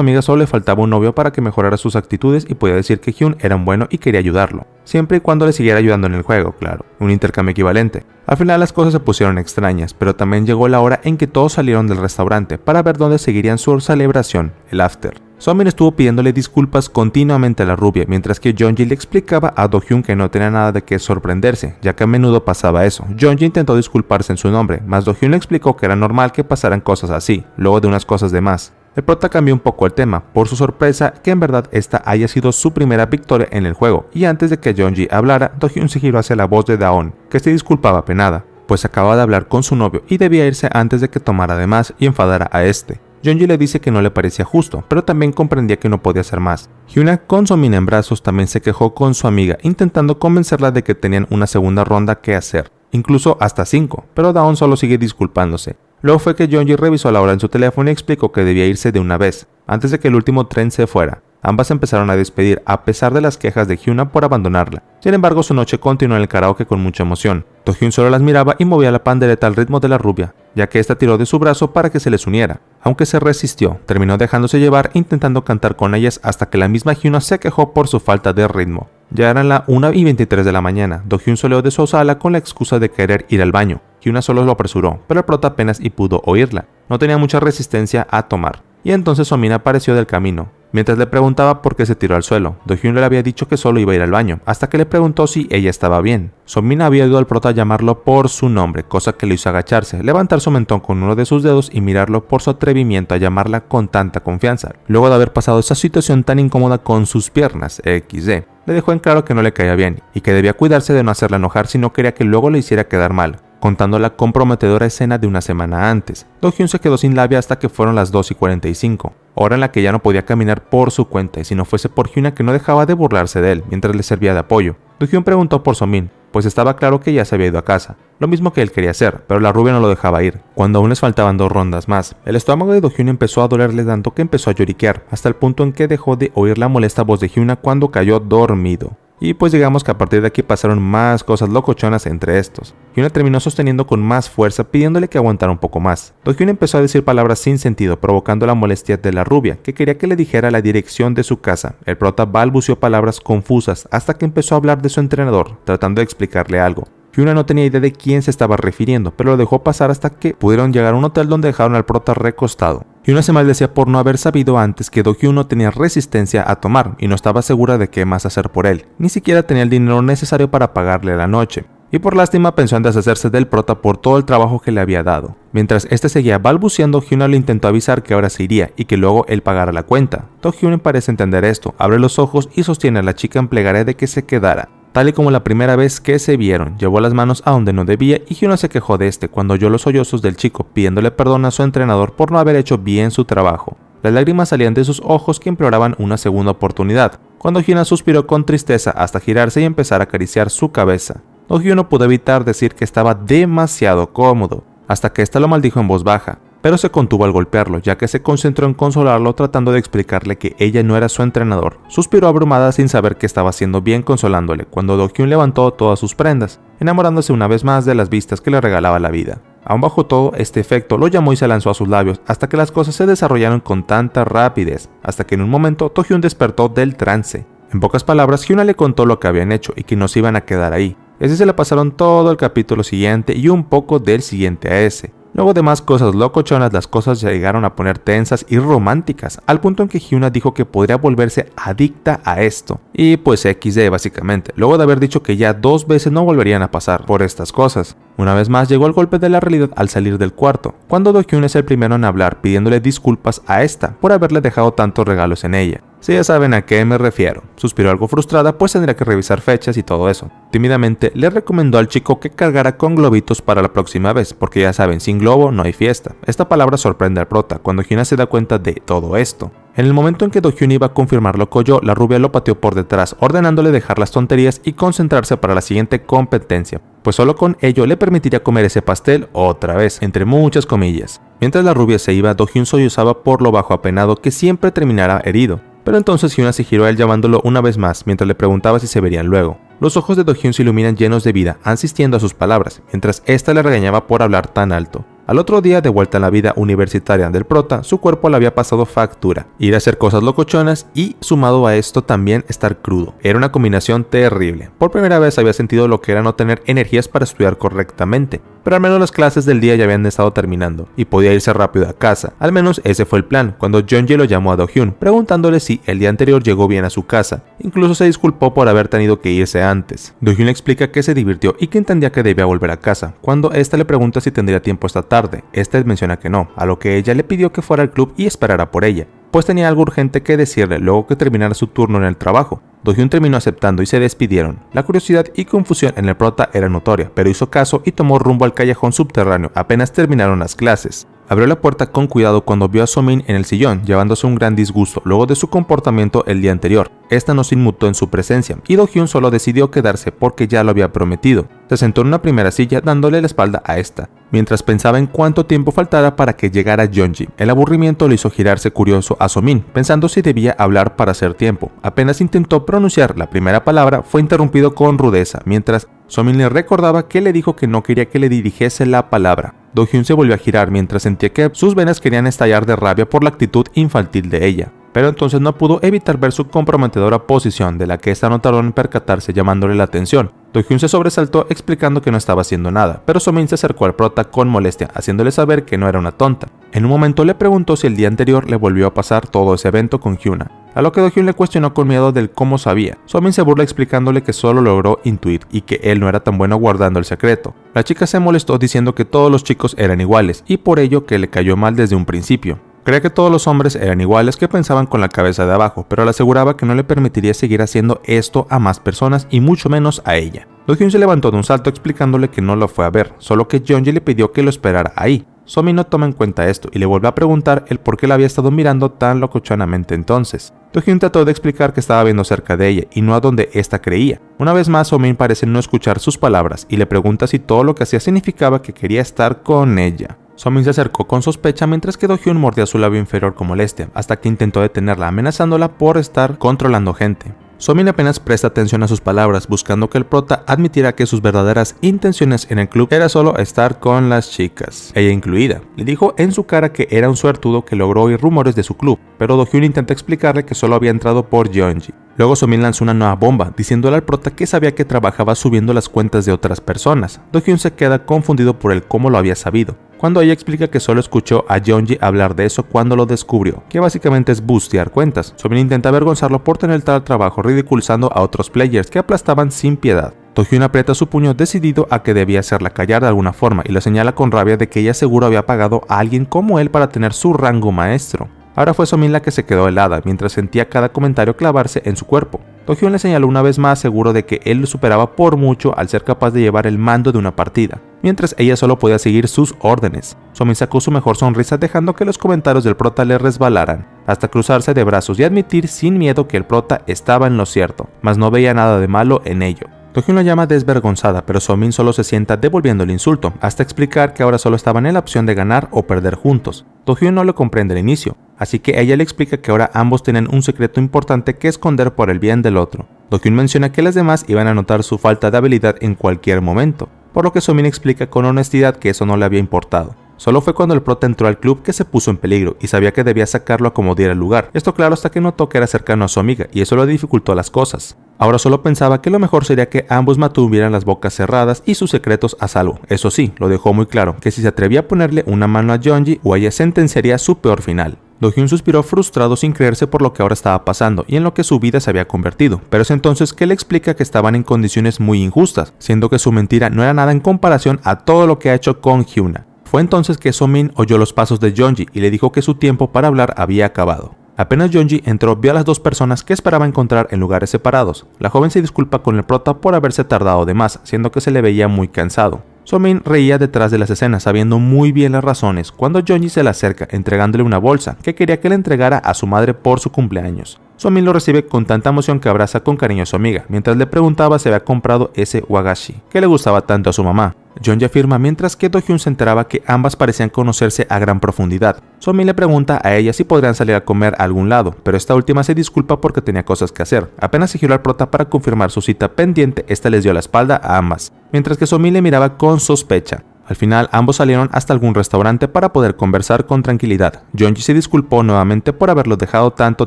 S1: amiga solo le faltaba un novio para que mejorara sus actitudes y podía decir que Hyun era un bueno y quería ayudarlo, siempre y cuando le siguiera ayudando en el juego, claro, un intercambio equivalente. Al final las cosas se pusieron extrañas, pero también llegó la hora en que todos salieron del restaurante para ver dónde seguirían su celebración, el after. Somin estuvo pidiéndole disculpas continuamente a la rubia, mientras que Jeonji le explicaba a Do-hyun que no tenía nada de qué sorprenderse, ya que a menudo pasaba eso. Jeonji intentó disculparse en su nombre, mas Do-hyun le explicó que era normal que pasaran cosas así, luego de unas cosas de más. El prota cambió un poco el tema, por su sorpresa que en verdad esta haya sido su primera victoria en el juego, y antes de que Jeonji hablara, Do-hyun se giró hacia la voz de Dawn, que se disculpaba apenada, pues acababa de hablar con su novio y debía irse antes de que tomara de más y enfadara a este. Jeonji le dice que no le parecía justo, pero también comprendía que no podía hacer más. Hyuna, con Somin en brazos, también se quejó con su amiga, intentando convencerla de que tenían una segunda ronda que hacer, incluso hasta 5, pero Dawn solo sigue disculpándose. Luego fue que Jeongi revisó la hora en su teléfono y explicó que debía irse de una vez, antes de que el último tren se fuera. Ambas empezaron a despedir a pesar de las quejas de Hyuna por abandonarla. Sin embargo, su noche continuó en el karaoke con mucha emoción. Do-hyun solo las miraba y movía la pandereta al ritmo de la rubia, ya que esta tiró de su brazo para que se les uniera. Aunque se resistió, terminó dejándose llevar intentando cantar con ellas hasta que la misma Hyuna se quejó por su falta de ritmo. Ya eran las 1:23 de la mañana. Do-hyun salió de su sala con la excusa de querer ir al baño. Hyuna solo lo apresuró, pero el prota apenas y pudo oírla. No tenía mucha resistencia a tomar. Y entonces Somin apareció del camino. Mientras le preguntaba por qué se tiró al suelo, Do-hyun le había dicho que solo iba a ir al baño, hasta que le preguntó si ella estaba bien. Somin había ido al prota a llamarlo por su nombre, cosa que le hizo agacharse, levantar su mentón con uno de sus dedos y mirarlo por su atrevimiento a llamarla con tanta confianza. Luego de haber pasado esa situación tan incómoda con sus piernas, XD, le dejó en claro que no le caía bien, y que debía cuidarse de no hacerla enojar si no quería que luego le hiciera quedar mal, contando la comprometedora escena de una semana antes. Do-hyun se quedó sin labia hasta que fueron las 2:45, hora en la que ya no podía caminar por su cuenta, y si no fuese por Hyuna que no dejaba de burlarse de él mientras le servía de apoyo. Do-hyun preguntó por Somin, pues estaba claro que ya se había ido a casa, lo mismo que él quería hacer, pero la rubia no lo dejaba ir, cuando aún les faltaban 2 rondas más. El estómago de Do-hyun empezó a dolerle tanto que empezó a lloriquear, hasta el punto en que dejó de oír la molesta voz de Hyuna cuando cayó dormido. Y pues digamos que a partir de aquí pasaron más cosas locochonas entre estos. Hyuna terminó sosteniendo con más fuerza pidiéndole que aguantara un poco más. Do-hyun empezó a decir palabras sin sentido, provocando la molestia de la rubia, que quería que le dijera la dirección de su casa. El prota balbuceó palabras confusas hasta que empezó a hablar de su entrenador, tratando de explicarle algo. Hyuna no tenía idea de quién se estaba refiriendo, pero lo dejó pasar hasta que pudieron llegar a un hotel donde dejaron al prota recostado. Hyuna se maldecía por no haber sabido antes que Do-hyun no tenía resistencia a tomar y no estaba segura de qué más hacer por él. Ni siquiera tenía el dinero necesario para pagarle la noche. Y por lástima pensó en deshacerse del prota por todo el trabajo que le había dado. Mientras este seguía balbuceando, Hyuna le intentó avisar que ahora se iría y que luego él pagara la cuenta. Do-hyun parece entender esto, abre los ojos y sostiene a la chica en plegaria de que se quedara. Tal y como la primera vez que se vieron, llevó las manos a donde no debía y Hyuna se quejó de este cuando oyó los sollozos del chico pidiéndole perdón a su entrenador por no haber hecho bien su trabajo. Las lágrimas salían de sus ojos que imploraban una segunda oportunidad, cuando Hyuna suspiró con tristeza hasta girarse y empezar a acariciar su cabeza. Do-hyun no pudo evitar decir que estaba demasiado cómodo, hasta que ésta lo maldijo en voz baja, pero se contuvo al golpearlo, ya que se concentró en consolarlo tratando de explicarle que ella no era su entrenador. Suspiró abrumada sin saber que estaba haciendo bien consolándole, cuando Do-hyun levantó todas sus prendas, enamorándose una vez más de las vistas que le regalaba la vida. Aún bajo todo este efecto, lo llamó y se lanzó a sus labios, hasta que las cosas se desarrollaron con tanta rapidez, hasta que en un momento Do-hyun despertó del trance. En pocas palabras, Hyuna le contó lo que habían hecho y que no se iban a quedar ahí. Ese se le pasaron todo el capítulo siguiente y un poco del siguiente a ese. Luego de más cosas locochonas, las cosas llegaron a poner tensas y románticas, al punto en que Hyuna dijo que podría volverse adicta a esto. Y pues XD básicamente, luego de haber dicho que ya 2 veces no volverían a pasar por estas cosas. Una vez más llegó el golpe de la realidad al salir del cuarto, cuando Do-hyun es el primero en hablar pidiéndole disculpas a esta por haberle dejado tantos regalos en ella. Si ya saben a qué me refiero. Suspiró algo frustrada pues tendría que revisar fechas y todo eso. Tímidamente le recomendó al chico que cargara con globitos para la próxima vez, porque ya saben, sin globo no hay fiesta. Esta palabra sorprende al prota cuando Hyuna se da cuenta de todo esto. En el momento en que Do-hyun iba a confirmar lo que oyó, la rubia lo pateó por detrás, ordenándole dejar las tonterías y concentrarse para la siguiente competencia, pues solo con ello le permitiría comer ese pastel otra vez, entre muchas comillas. Mientras la rubia se iba, Do-hyun sollozaba por lo bajo apenado que siempre terminara herido. Pero entonces Hyuna se giró a él llamándolo una vez más mientras le preguntaba si se verían luego. Los ojos de Do-hyun se iluminan llenos de vida, asistiendo a sus palabras, mientras ésta le regañaba por hablar tan alto. Al otro día, de vuelta en la vida universitaria del prota, su cuerpo le había pasado factura, ir a hacer cosas locochonas y, sumado a esto, también estar crudo. Era una combinación terrible. Por primera vez había sentido lo que era no tener energías para estudiar correctamente, pero al menos las clases del día ya habían estado terminando, y podía irse rápido a casa. Al menos ese fue el plan, cuando Jeongi lo llamó a Do-hyun, preguntándole si el día anterior llegó bien a su casa. Incluso se disculpó por haber tenido que irse antes. Do-hyun le explica que se divirtió y que entendía que debía volver a casa. Cuando ésta le pregunta si tendría tiempo esta tarde, este menciona que no, a lo que ella le pidió que fuera al club y esperara por ella, pues tenía algo urgente que decirle luego que terminara su turno en el trabajo. Do-hyun terminó aceptando y se despidieron. La curiosidad y confusión en el prota era notoria, pero hizo caso y tomó rumbo al callejón subterráneo apenas terminaron las clases. Abrió la puerta con cuidado cuando vio a Somin en el sillón, llevándose un gran disgusto luego de su comportamiento el día anterior. Esta no se inmutó en su presencia, y Do-hyun solo decidió quedarse porque ya lo había prometido. Se sentó en una primera silla dándole la espalda a esta, mientras pensaba en cuánto tiempo faltara para que llegara Jeonji. El aburrimiento le hizo girarse curioso a Somin, pensando si debía hablar para hacer tiempo. Apenas intentó pronunciar la primera palabra, fue interrumpido con rudeza, mientras Somin le recordaba que le dijo que no quería que le dirigiese la palabra. Do-hyun se volvió a girar mientras sentía que sus venas querían estallar de rabia por la actitud infantil de ella. Pero entonces no pudo evitar ver su comprometedora posición, de la que esta no tardó en percatarse, llamándole la atención. Do-hyun se sobresaltó explicando que no estaba haciendo nada, pero Somin se acercó al prota con molestia, haciéndole saber que no era una tonta. En un momento le preguntó si el día anterior le volvió a pasar todo ese evento con Hyuna, a lo que Do-hyun le cuestionó con miedo del cómo sabía. Somin se burla explicándole que solo logró intuir y que él no era tan bueno guardando el secreto. La chica se molestó diciendo que todos los chicos eran iguales y por ello que le cayó mal desde un principio. Creía que todos los hombres eran iguales, que pensaban con la cabeza de abajo, pero le aseguraba que no le permitiría seguir haciendo esto a más personas y mucho menos a ella. Do-hyun se levantó de un salto explicándole que no lo fue a ver, solo que Jeonji le pidió que lo esperara ahí. Somin no toma en cuenta esto y le vuelve a preguntar el por qué la había estado mirando tan locochonamente entonces. Do-hyun trató de explicar que estaba viendo cerca de ella y no a donde ésta creía. Una vez más, Somin parece no escuchar sus palabras y le pregunta si todo lo que hacía significaba que quería estar con ella. Somin se acercó con sospecha mientras que Do-hyun mordía su labio inferior con molestia, hasta que intentó detenerla, amenazándola por estar controlando gente. Somin apenas presta atención a sus palabras, buscando que el prota admitiera que sus verdaderas intenciones en el club era solo estar con las chicas, ella incluida. Le dijo en su cara que era un suertudo que logró oír rumores de su club, pero Do-hyun intenta explicarle que solo había entrado por Jeonji. Luego Somin lanzó una nueva bomba, diciéndole al prota que sabía que trabajaba subiendo las cuentas de otras personas. Do-hyun se queda confundido por el cómo lo había sabido, cuando ella explica que solo escuchó a Jeonji hablar de eso cuando lo descubrió, que básicamente es bustear cuentas. Somin intenta avergonzarlo por tener tal trabajo, ridiculizando a otros players que aplastaban sin piedad. Do-hyun aprieta su puño decidido a que debía hacerla callar de alguna forma y la señala con rabia de que ella seguro había pagado a alguien como él para tener su rango maestro. Ahora fue Somin la que se quedó helada mientras sentía cada comentario clavarse en su cuerpo. Do-hyun le señaló una vez más, seguro de que él lo superaba por mucho al ser capaz de llevar el mando de una partida, mientras ella solo podía seguir sus órdenes. Somin sacó su mejor sonrisa dejando que los comentarios del prota le resbalaran, hasta cruzarse de brazos y admitir sin miedo que el prota estaba en lo cierto, mas no veía nada de malo en ello. Do-hyun la llama desvergonzada, pero Somin solo se sienta devolviendo el insulto, hasta explicar que ahora solo estaban en la opción de ganar o perder juntos. Do-hyun no lo comprende al inicio, así que ella le explica que ahora ambos tienen un secreto importante que esconder por el bien del otro. Do-hyun menciona que las demás iban a notar su falta de habilidad en cualquier momento, por lo que Somin explica con honestidad que eso no le había importado. Solo fue cuando el prota entró al club que se puso en peligro y sabía que debía sacarlo a como diera el lugar. Esto claro hasta que notó que era cercano a su amiga y eso le dificultó las cosas. Ahora solo pensaba que lo mejor sería que ambos mantuvieran las bocas cerradas y sus secretos a salvo. Eso sí, lo dejó muy claro, que si se atrevía a ponerle una mano a Jeonji o ella sentenciaría su peor final. Do-hyun suspiró frustrado sin creerse por lo que ahora estaba pasando y en lo que su vida se había convertido, pero es entonces que le explica que estaban en condiciones muy injustas, siendo que su mentira no era nada en comparación a todo lo que ha hecho con Hyuna. Fue entonces que Somin oyó los pasos de Jeonji y le dijo que su tiempo para hablar había acabado. Apenas Jeonji entró, vio a las dos personas que esperaba encontrar en lugares separados. La joven se disculpa con el prota por haberse tardado de más, siendo que se le veía muy cansado. Somin reía detrás de las escenas, sabiendo muy bien las razones, cuando Jeonji se le acerca, entregándole una bolsa que quería que le entregara a su madre por su cumpleaños. Somin lo recibe con tanta emoción que abraza con cariño a su amiga, mientras le preguntaba si había comprado ese wagashi, que le gustaba tanto a su mamá. Jeonji afirma mientras que Do-hyun se enteraba que ambas parecían conocerse a gran profundidad. Somin le pregunta a ella si podrían salir a comer a algún lado, pero esta última se disculpa porque tenía cosas que hacer. Apenas se giró al prota para confirmar su cita pendiente, esta les dio la espalda a ambas, mientras que Somin le miraba con sospecha. Al final, ambos salieron hasta algún restaurante para poder conversar con tranquilidad. Jeonji se disculpó nuevamente por haberlos dejado tanto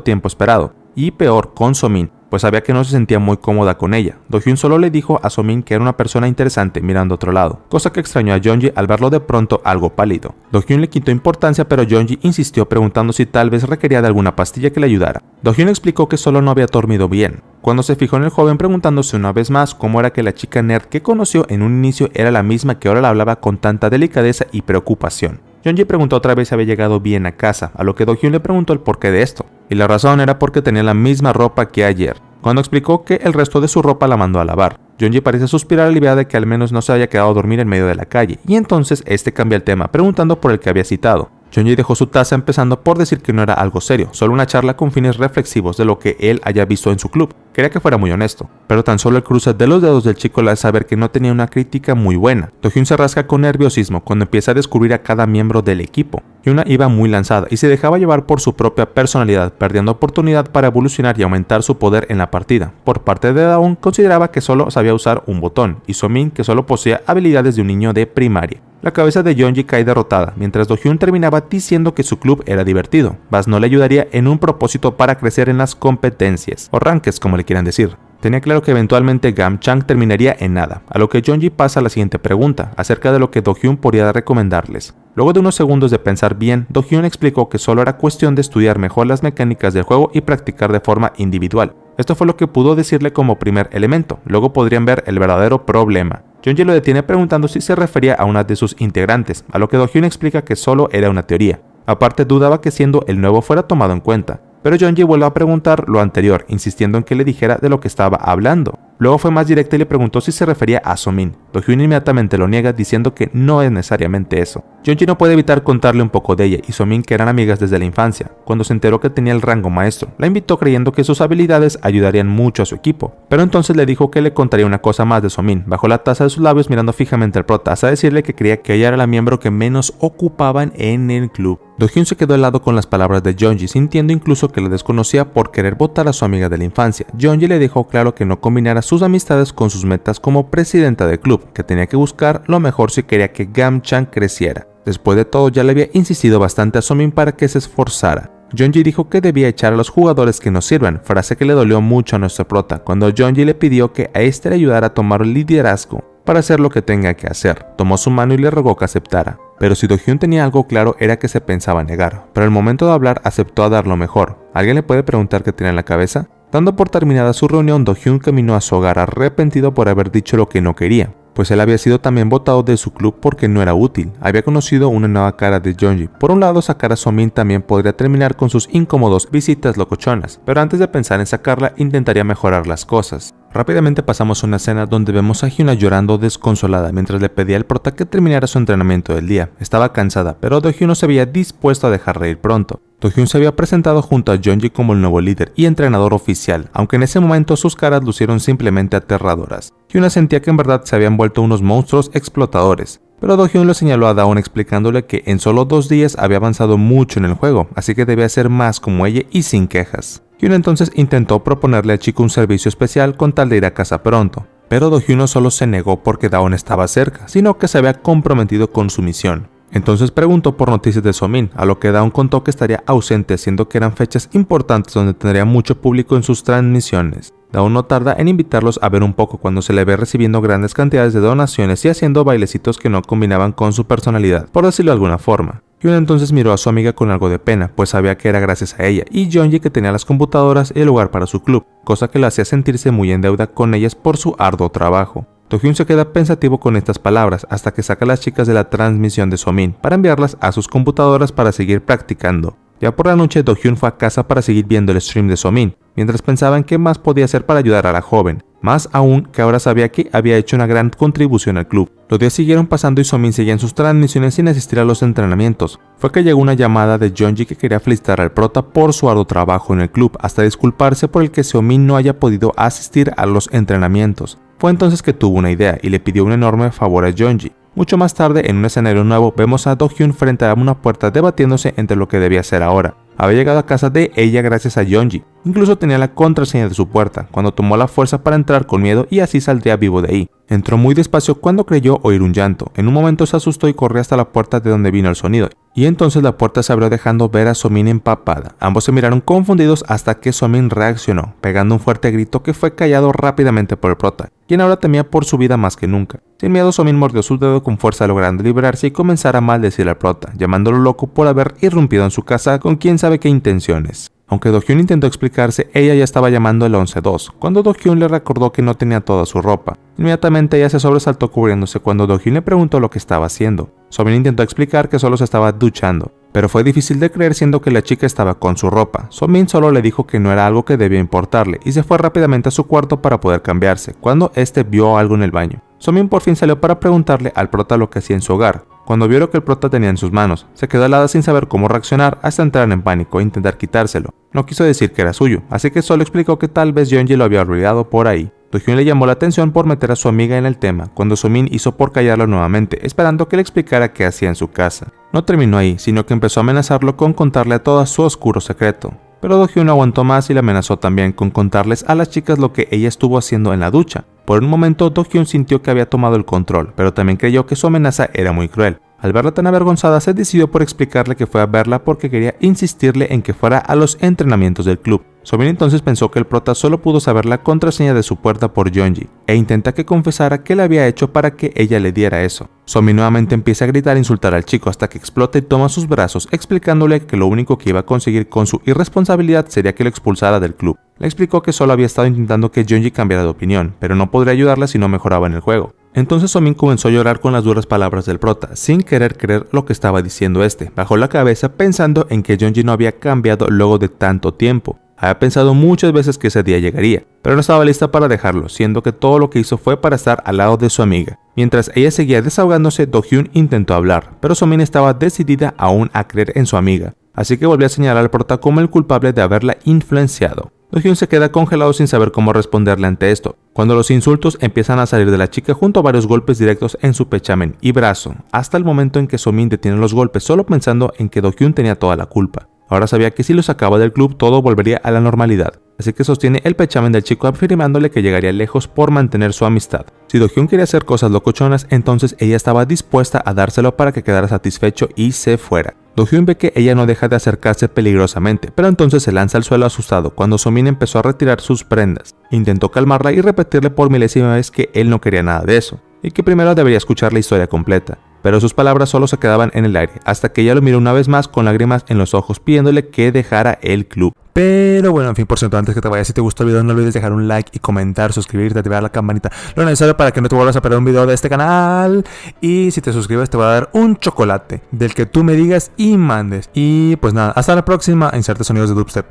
S1: tiempo esperado, y peor con Somin, pues sabía que no se sentía muy cómoda con ella. Do-hyun solo le dijo a Somin que era una persona interesante mirando a otro lado, cosa que extrañó a Jeonji al verlo de pronto algo pálido. Do-hyun le quitó importancia, pero Jeonji insistió preguntando si tal vez requería de alguna pastilla que le ayudara. Do-hyun explicó que solo no había dormido bien, cuando se fijó en el joven preguntándose una vez más cómo era que la chica nerd que conoció en un inicio era la misma que ahora la hablaba con tanta delicadeza y preocupación. Jeonji preguntó otra vez si había llegado bien a casa, a lo que Do-hyun le preguntó el porqué de esto, y la razón era porque tenía la misma ropa que ayer, cuando explicó que el resto de su ropa la mandó a lavar. Jeonji parece suspirar aliviada de que al menos no se haya quedado a dormir en medio de la calle, y entonces este cambia el tema, preguntando por el que había citado. Jeonji dejó su taza empezando por decir que no era algo serio, solo una charla con fines reflexivos de lo que él haya visto en su club. Quería que fuera muy honesto, pero tan solo el cruce de los dedos del chico le hace saber que no tenía una crítica muy buena. Do-hyun se rasca con nerviosismo cuando empieza a descubrir a cada miembro del equipo. Hyuna iba muy lanzada y se dejaba llevar por su propia personalidad, perdiendo oportunidad para evolucionar y aumentar su poder en la partida. Por parte de Dawn, consideraba que solo sabía usar un botón, y So-min que solo poseía habilidades de un niño de primaria. La cabeza de Jeonji cae derrotada, mientras Do-hyun terminaba diciendo que su club era divertido, mas no le ayudaría en un propósito para crecer en las competencias, o ranques como le quieran decir. Tenía claro que eventualmente Gam-chang terminaría en nada, a lo que Jeonji pasa a la siguiente pregunta, acerca de lo que Do-hyun podría recomendarles. Luego de unos segundos de pensar bien, Do-hyun explicó que solo era cuestión de estudiar mejor las mecánicas del juego y practicar de forma individual. Esto fue lo que pudo decirle como primer elemento, luego podrían ver el verdadero problema. Jeonji lo detiene preguntando si se refería a una de sus integrantes, a lo que Do-hyun explica que solo era una teoría. Aparte dudaba que siendo el nuevo fuera tomado en cuenta. Pero Jeonji vuelve a preguntar lo anterior, insistiendo en que le dijera de lo que estaba hablando. Luego fue más directa y le preguntó si se refería a So-min. Do-hyun inmediatamente lo niega diciendo que no es necesariamente eso. Jeonji no puede evitar contarle un poco de ella y So-min, que eran amigas desde la infancia. Cuando se enteró que tenía el rango maestro, la invitó creyendo que sus habilidades ayudarían mucho a su equipo. Pero entonces le dijo que le contaría una cosa más de So-min. Bajó la taza de sus labios mirando fijamente al prota hasta decirle que creía que ella era la miembro que menos ocupaban en el club. Do-hyun se quedó helado con las palabras de Jeonji, sintiendo incluso que la desconocía por querer votar a su amiga de la infancia. Jeonji le dejó claro que no combinara sus amistades con sus metas como presidenta del club, que tenía que buscar lo mejor si quería que Gam-chang creciera. Después de todo, ya le había insistido bastante a So-min para que se esforzara. Jeonji dijo que debía echar a los jugadores que no sirvan, frase que le dolió mucho a nuestro prota, cuando Jeonji le pidió que a este le ayudara a tomar el liderazgo para hacer lo que tenga que hacer. Tomó su mano y le rogó que aceptara. Pero si Do-hyun tenía algo claro era que se pensaba negar, pero al momento de hablar aceptó a dar lo mejor. ¿Alguien le puede preguntar qué tiene en la cabeza? Dando por terminada su reunión, Do-hyun caminó a su hogar arrepentido por haber dicho lo que no quería, pues él había sido también botado de su club porque no era útil. Había conocido una nueva cara de Jeonji. Por un lado, sacar a So-min también podría terminar con sus incómodos visitas locochonas, pero antes de pensar en sacarla, intentaría mejorar las cosas. Rápidamente pasamos a una escena donde vemos a Hyuna llorando desconsolada mientras le pedía al prota que terminara su entrenamiento del día. Estaba cansada, pero Do-hyun no se había dispuesto a dejar de ir pronto. Do-hyun se había presentado junto a Jeonji como el nuevo líder y entrenador oficial, aunque en ese momento sus caras lucieron simplemente aterradoras. Hyuna sentía que en verdad se habían vuelto unos monstruos explotadores. Pero Do-hyun lo señaló a Dawn explicándole que en solo 2 días había avanzado mucho en el juego, así que debía ser más como ella y sin quejas. Hyuna entonces intentó proponerle al chico un servicio especial con tal de ir a casa pronto, pero Do-hyun no solo se negó porque Dawn estaba cerca, sino que se había comprometido con su misión. Entonces preguntó por noticias de So-min, a lo que Dawn contó que estaría ausente, siendo que eran fechas importantes donde tendría mucho público en sus transmisiones. Dawn no tarda en invitarlos a ver un poco cuando se le ve recibiendo grandes cantidades de donaciones y haciendo bailecitos que no combinaban con su personalidad, por decirlo de alguna forma. Hyuna entonces miró a su amiga con algo de pena, pues sabía que era gracias a ella, y Jeonji que tenía las computadoras y el lugar para su club, cosa que la hacía sentirse muy en deuda con ellas por su arduo trabajo. Do-hyun se queda pensativo con estas palabras hasta que saca a las chicas de la transmisión de So-min para enviarlas a sus computadoras para seguir practicando. Ya por la noche, Do-hyun fue a casa para seguir viendo el stream de So-min, mientras pensaba en qué más podía hacer para ayudar a la joven, más aún que ahora sabía que había hecho una gran contribución al club. Los días siguieron pasando y So-min seguía en sus transmisiones sin asistir a los entrenamientos. Fue que llegó una llamada de Jeonji que quería felicitar al prota por su arduo trabajo en el club, hasta disculparse por el que So-min no haya podido asistir a los entrenamientos. Fue entonces que tuvo una idea y le pidió un enorme favor a Jeonji. Mucho más tarde, en un escenario nuevo, vemos a Do-hyun frente a una puerta debatiéndose entre lo que debía hacer ahora. Había llegado a casa de ella gracias a Jeonji. Incluso tenía la contraseña de su puerta, cuando tomó la fuerza para entrar con miedo y así saldría vivo de ahí. Entró muy despacio cuando creyó oír un llanto. En un momento se asustó y corrió hasta la puerta de donde vino el sonido. Y entonces la puerta se abrió dejando ver a So-min empapada. Ambos se miraron confundidos hasta que So-min reaccionó, pegando un fuerte grito que fue callado rápidamente por el prota, quien ahora temía por su vida más que nunca. Sin miedo, So-min mordió su dedo con fuerza logrando liberarse y comenzar a maldecir al prota, llamándolo loco por haber irrumpido en su casa con quién sabe qué intenciones. Aunque Do-hyun intentó explicarse, ella ya estaba llamando al 112, cuando Do-hyun le recordó que no tenía toda su ropa. Inmediatamente ella se sobresaltó cubriéndose cuando Do-hyun le preguntó lo que estaba haciendo. So-min intentó explicar que solo se estaba duchando. pero fue difícil de creer siendo que la chica estaba con su ropa. So-min solo le dijo que no era algo que debía importarle y se fue rápidamente a su cuarto para poder cambiarse, cuando este vio algo en el baño. So-min por fin salió para preguntarle al prota lo que hacía en su hogar. Cuando vio lo que el prota tenía en sus manos, se quedó helada sin saber cómo reaccionar hasta entrar en pánico e intentar quitárselo. No quiso decir que era suyo, así que solo explicó que tal vez Yeonji lo había olvidado por ahí. Do-hyun le llamó la atención por meter a su amiga en el tema, cuando So-min hizo por callarlo nuevamente, esperando que le explicara qué hacía en su casa. No terminó ahí, sino que empezó a amenazarlo con contarle a todas su oscuro secreto. Pero Do-hyun no aguantó más y le amenazó también con contarles a las chicas lo que ella estuvo haciendo en la ducha. Por un momento Do-hyun sintió que había tomado el control, pero también creyó que su amenaza era muy cruel. Al verla tan avergonzada, se decidió por explicarle que fue a verla porque quería insistirle en que fuera a los entrenamientos del club. So-min entonces pensó que el prota solo pudo saber la contraseña de su puerta por Yeonji, e intenta que confesara qué le había hecho para que ella le diera eso. So-min nuevamente empieza a gritar e insultar al chico hasta que explota y toma sus brazos, explicándole que lo único que iba a conseguir con su irresponsabilidad sería que lo expulsara del club. Le explicó que solo había estado intentando que Yeonji cambiara de opinión, pero no podría ayudarla si no mejoraba en el juego. Entonces So-min comenzó a llorar con las duras palabras del prota, sin querer creer lo que estaba diciendo este. Bajó la cabeza pensando en que Yeonji no había cambiado luego de tanto tiempo. Había pensado muchas veces que ese día llegaría, pero no estaba lista para dejarlo, siendo que todo lo que hizo fue para estar al lado de su amiga. Mientras ella seguía desahogándose, Do-hyun intentó hablar, pero So-min estaba decidida aún a creer en su amiga, así que volvió a señalar al prota como el culpable de haberla influenciado. Do-hyun se queda congelado sin saber cómo responderle ante esto, cuando los insultos empiezan a salir de la chica junto a varios golpes directos en su pechamen y brazo, hasta el momento en que So-min detiene los golpes solo pensando en que Do-hyun tenía toda la culpa. Ahora sabía que si lo sacaba del club todo volvería a la normalidad, así que sostiene el pechamen del chico afirmándole que llegaría lejos por mantener su amistad. Si Do-hyun quería hacer cosas locochonas, entonces ella estaba dispuesta a dárselo para que quedara satisfecho y se fuera. Do-hyun ve que ella no deja de acercarse peligrosamente, pero entonces se lanza al suelo asustado cuando So-min empezó a retirar sus prendas. Intentó calmarla y repetirle por milésima vez que él no quería nada de eso, y que primero debería escuchar la historia completa. Pero sus palabras solo se quedaban en el aire, hasta que ella lo miró una vez más con lágrimas en los ojos pidiéndole que dejara el club. Pero bueno, en fin, por cierto, antes que te vayas, si te gustó el video no olvides dejar un like y comentar, suscribirte, activar la campanita, lo necesario para que no te vuelvas a perder un video de este canal. Y si te suscribes te voy a dar un chocolate, del que tú me digas y mandes. Y pues nada, hasta la próxima, inserte sonidos de dubstep.